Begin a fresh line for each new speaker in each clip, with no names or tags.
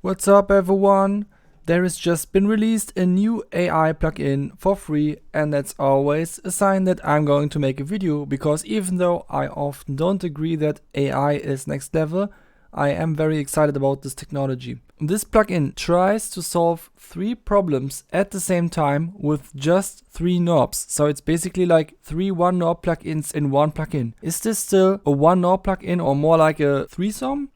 What's up everyone? There has just been released a new AI plugin for free, and that's always a sign that I'm going to make a video, because even though I often don't agree that AI is next level, I am very excited about this technology. This plugin tries to solve 3 problems at the same time with just 3 knobs. So it's basically like 3 one-knob plugins in one plugin. Is this still a one-knob plugin or more like a threesome?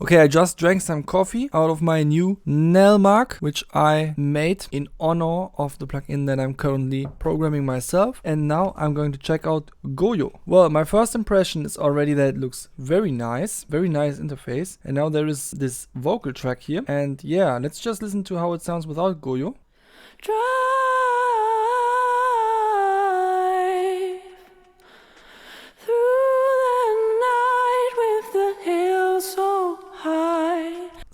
Okay, I just drank some coffee out of my new nail mark, which I made in honor of the plugin that I'm currently programming myself. And now I'm going to check out Goyo. Well, my first impression is already that it looks very nice interface. And now there is this vocal track here. And yeah, let's just listen to how it sounds without Goyo.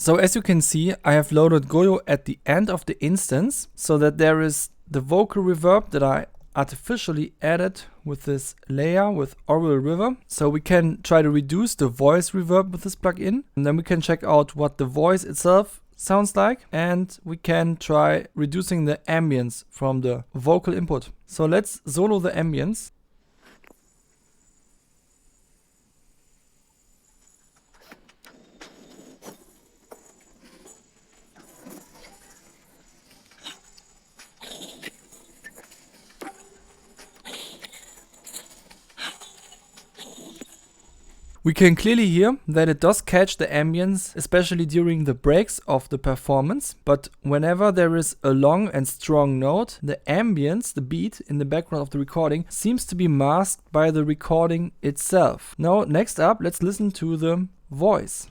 So as you can see, I have loaded Goyo at the end of the instance, so that there is the vocal reverb that I artificially added with this layer with oral reverb. So we can try to reduce the voice reverb with this plugin, and then we can check out what the voice itself sounds like, and we can try reducing the ambience from the vocal input. So let's solo the ambience. We can clearly hear that it does catch the ambience, especially during the breaks of the performance, but whenever there is a long and strong note, the ambience, the beat in the background of the recording, seems to be masked by the recording itself. Now, next up, let's listen to the voice.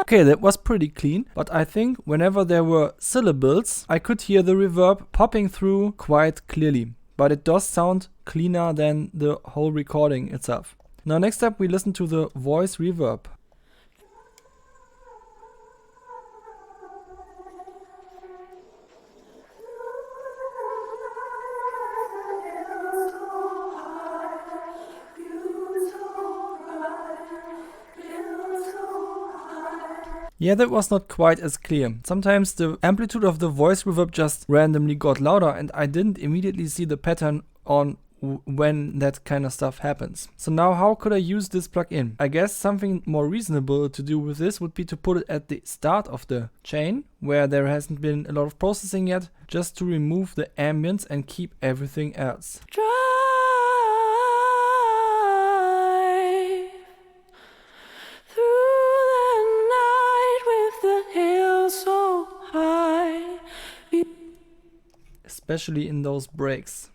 Okay, that was pretty clean, but I think whenever there were syllables, I could hear the reverb popping through quite clearly. But it does sound cleaner than the whole recording itself. Now next up we listen to the voice reverb. Yeah, that was not quite as clear. Sometimes the amplitude of the voice reverb just randomly got louder, and I didn't immediately see the pattern on when that kind of stuff happens. So now how could I use this plugin? I guess something more reasonable to do with this would be to put it at the start of the chain, where there hasn't been a lot of processing yet, just to remove the ambience and keep everything else. Especially in those breaks.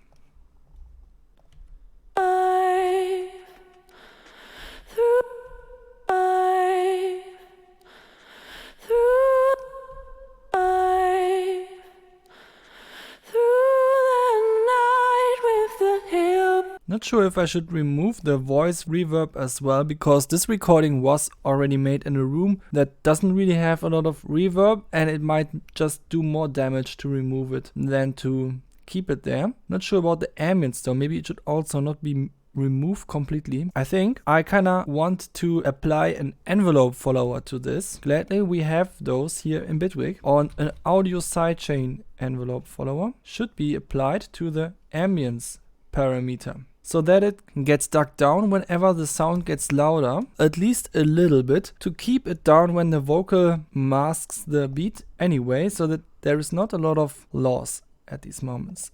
Not sure if I should remove the voice reverb as well, because this recording was already made in a room that doesn't really have a lot of reverb, and it might just do more damage to remove it than to keep it there. Not sure about the ambience though, maybe it should also not be removed completely. I think I kinda want to apply an envelope follower to this. Gladly we have those here in Bitwig, on an audio sidechain envelope follower should be applied to the ambience parameter, so that it gets dug down whenever the sound gets louder, at least a little bit, to keep it down when the vocal masks the beat anyway, so that there is not a lot of loss at these moments.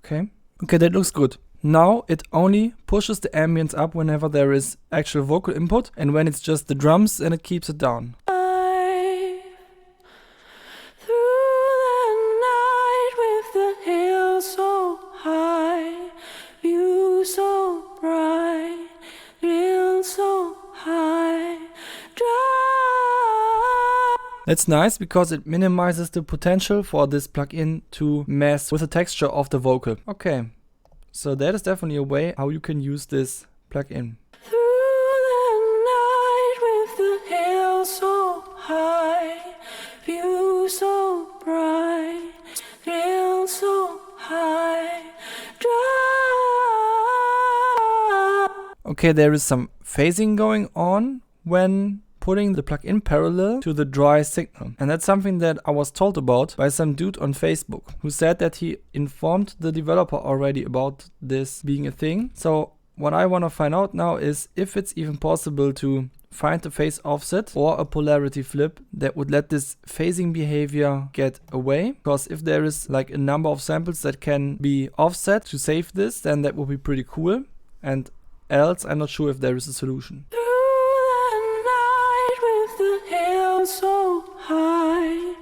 Okay. Okay, that looks good. Now it only pushes the ambience up whenever there is actual vocal input, and when it's just the drums, then it keeps it down. That's nice because it minimizes the potential for this plugin to mess with the texture of the vocal. Okay, so that is definitely a way how you can use this plugin.
Through the night with the hill so high, view so bright, thrill so high, dry.
Okay, there is some phasing going on when putting the plugin parallel to the dry signal. And that's something that I was told about by some dude on Facebook who said that he informed the developer already about this being a thing. So what I want to find out now is if it's even possible to find a phase offset or a polarity flip that would let this phasing behavior get away. Because if there is like a number of samples that can be offset to save this, then that would be pretty cool. And else, I'm not sure if there is a solution.
So high.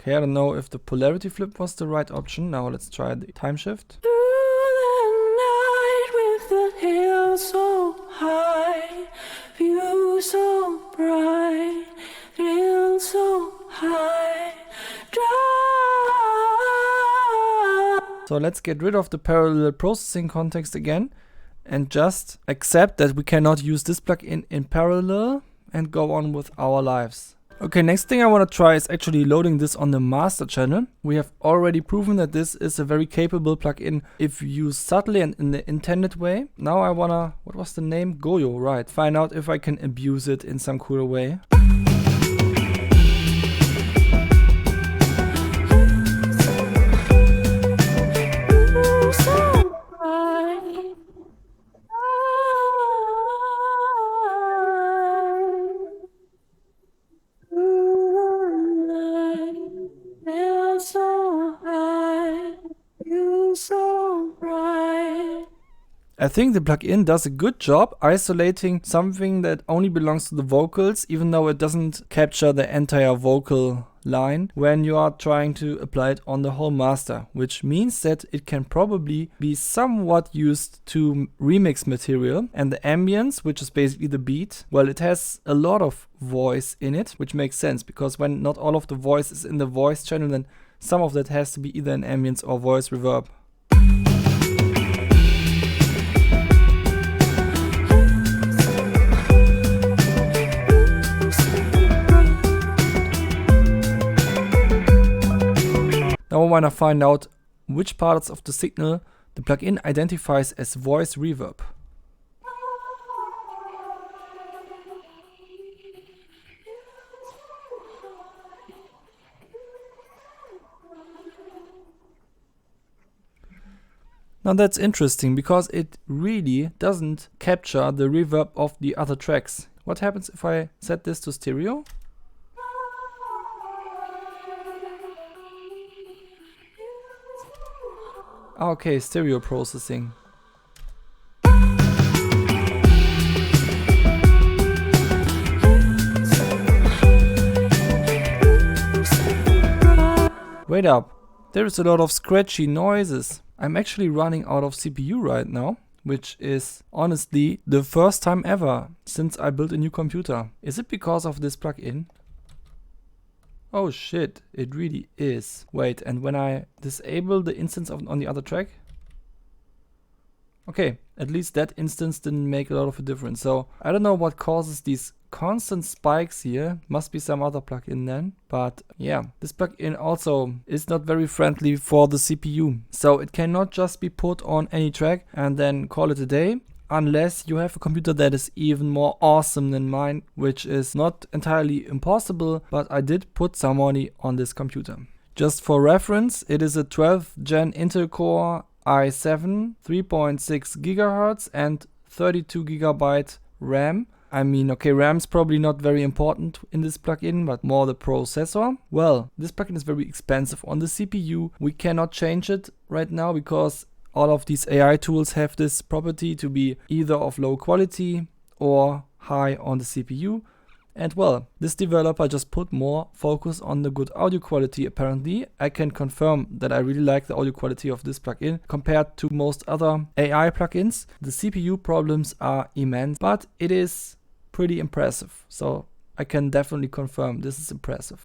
Okay, I don't know if the polarity flip was the right option. Now let's try the time shift.
Through the night with the hill so high, view so bright, thrill so high, dry.
So let's get rid of the parallel processing context again and just accept that we cannot use this plugin in parallel and go on with our lives. Okay, next thing I want to try is actually loading this on the master channel. We have already proven that this is a very capable plugin if used subtly and in the intended way. Now I wanna, what was the name? Goyo, right. Find out if I can abuse it in some cool way. I think the plugin does a good job isolating something that only belongs to the vocals, even though it doesn't capture the entire vocal line when you are trying to apply it on the whole master, which means that it can probably be somewhat used to remix material. And the ambience, which is basically the beat, well, it has a lot of voice in it, which makes sense because when not all of the voice is in the voice channel, then some of that has to be either an ambience or voice reverb. Now I want to find out which parts of the signal the plugin identifies as voice reverb. Now that's interesting because it really doesn't capture the reverb of the other tracks. What happens if I set this to stereo? Okay, stereo processing. Wait up, there is a lot of scratchy noises. I'm actually running out of CPU right now, which is honestly the first time ever since I built a new computer. Is it because of this plugin? Oh shit, it really is. Wait, and when I disable the instance on the other track? Okay, at least that instance didn't make a lot of a difference. So I don't know what causes these constant spikes here. Must be some other plugin then. But yeah, this plugin also is not very friendly for the CPU. So it cannot just be put on any track and then call it a day. Unless you have a computer that is even more awesome than mine, which is not entirely impossible, but I did put some money on this computer. Just for reference, it is a 12th gen Intel Core i7, 3.6 GHz and 32 GB RAM. I mean, okay, RAM's probably not very important in this plugin, but more the processor. Well, this plugin is very expensive on the CPU. We cannot change it right now because all of these AI tools have this property to be either of low quality or high on the CPU. And well, this developer just put more focus on the good audio quality apparently. I can confirm that I really like the audio quality of this plugin compared to most other AI plugins. The CPU problems are immense, but it is pretty impressive. So I can definitely confirm this is impressive.